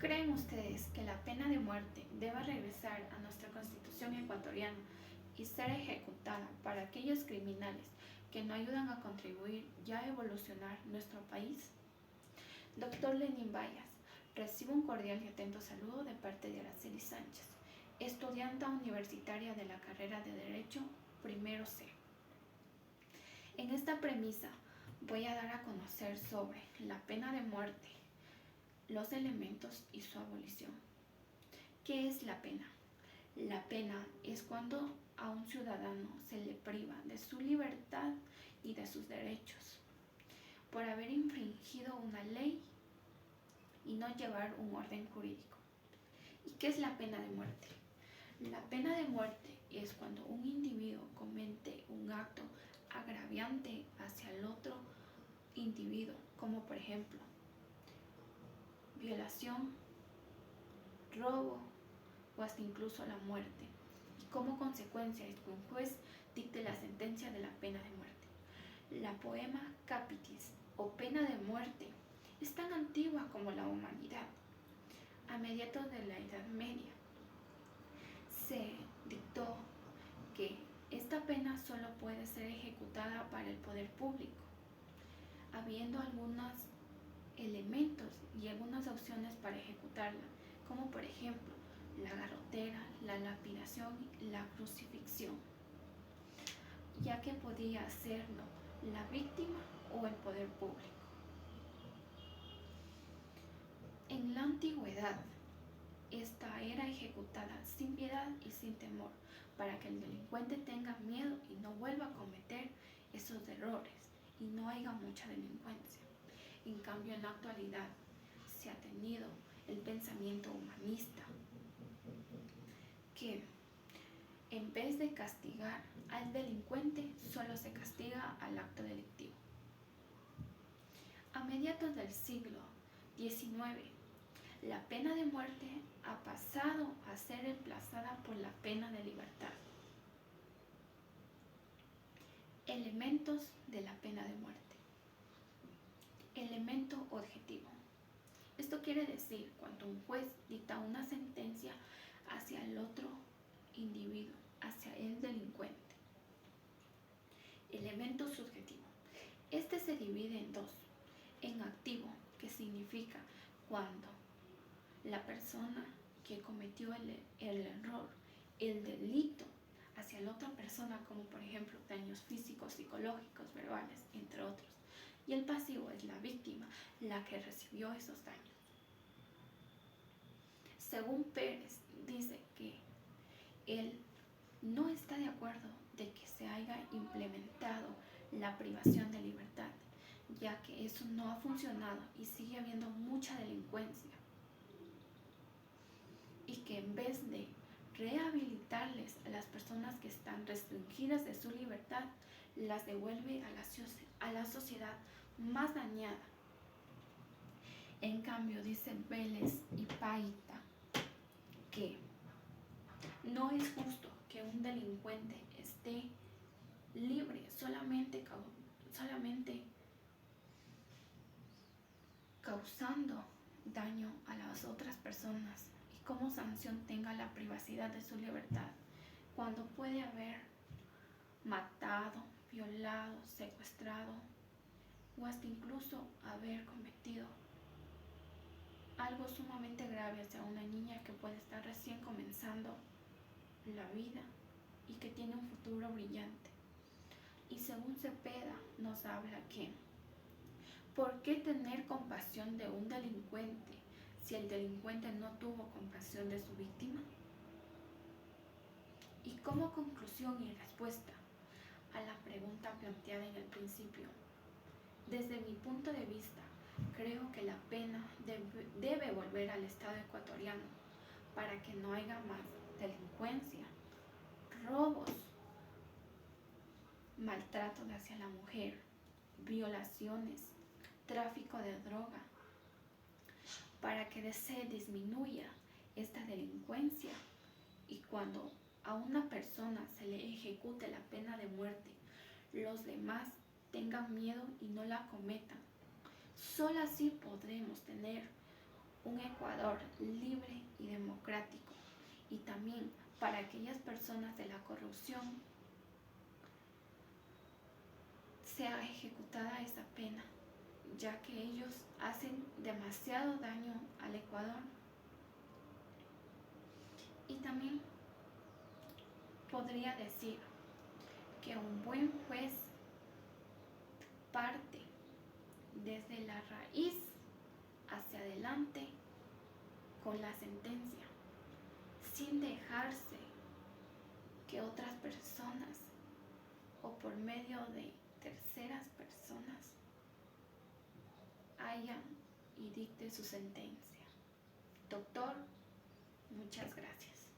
¿Creen ustedes que la pena de muerte deba regresar a nuestra Constitución ecuatoriana y ser ejecutada para aquellos criminales que no ayudan a contribuir ya a evolucionar nuestro país? Doctor Lenín Bayas, recibo un cordial y atento saludo de parte de Araceli Sánchez, estudiante universitaria de la carrera de Derecho Primero C. En esta premisa voy a dar a conocer sobre la pena de muerte, los elementos y su abolición. ¿Qué es la pena? La pena es cuando a un ciudadano se le priva de su libertad y de sus derechos por haber infringido una ley y no llevar un orden jurídico. ¿Y qué es la pena de muerte? La pena de muerte es cuando un individuo comete un acto agraviante hacia el otro individuo, como por ejemplo violación, robo o hasta incluso la muerte, y como consecuencia es que un juez dicte la sentencia de la pena de muerte. La poema capitis o pena de muerte es tan antigua como la humanidad. A mediados de la Edad Media se dictó que esta pena solo puede ser ejecutada para el poder público, habiendo algunos elementos y algunas opciones para ejecutarla, como por ejemplo la garrotera, la lapidación y la crucifixión, ya que podía hacerlo la víctima o el poder público. En la antigüedad, esta era ejecutada sin piedad y sin temor, para que el delincuente tenga miedo y no vuelva a cometer esos errores y no haya mucha delincuencia. En cambio, en la actualidad se ha tenido el pensamiento humanista, que en vez de castigar al delincuente, solo se castiga al acto delictivo. A mediados del siglo XIX, la pena de muerte ha pasado a ser reemplazada por la pena de libertad. Elementos de la pena de muerte. Elemento objetivo. Esto quiere decir cuando un juez dicta una sentencia hacia el otro individuo, hacia el delincuente. Elemento subjetivo. Este se divide en dos. En activo, que significa cuando la persona que cometió el error, el delito hacia la otra persona, como por ejemplo daños físicos, psicológicos, verbales, entre otros. Y el pasivo es la víctima, la que recibió esos daños. Según Pérez, dice que él no está de acuerdo de que se haya implementado la privación de libertad, ya que eso no ha funcionado y sigue habiendo mucha delincuencia, y que en vez de rehabilitarles a las personas que están restringidas de su libertad, las devuelve a la sociedad más dañada. En cambio, dice Vélez y Paita que no es justo que un delincuente esté libre solamente causando daño a las otras personas y como sanción tenga la privacidad de su libertad, cuando puede haber matado, violado, secuestrado o hasta incluso haber cometido algo sumamente grave hacia una niña que puede estar recién comenzando la vida y que tiene un futuro brillante. Y según Cepeda nos habla que ¿por qué tener compasión de un delincuente si el delincuente no tuvo compasión de su víctima? Y como conclusión y respuesta a la pregunta planteada en el principio, desde mi punto de vista, creo que la pena debe volver al Estado ecuatoriano para que no haya más delincuencia, robos, maltrato hacia la mujer, violaciones, tráfico de droga, para que se disminuya esta delincuencia y cuando a una persona se le ejecute la pena de muerte, los demás tengan miedo y no la cometan. Solo así podremos tener un Ecuador libre y democrático, y también para aquellas personas de la corrupción sea ejecutada esa pena, ya que ellos hacen demasiado daño al Ecuador. Y también podría decir que un buen juez parte desde la raíz hacia adelante con la sentencia, sin dejarse que otras personas o por medio de terceras personas hayan y dicten su sentencia. Doctor, muchas gracias.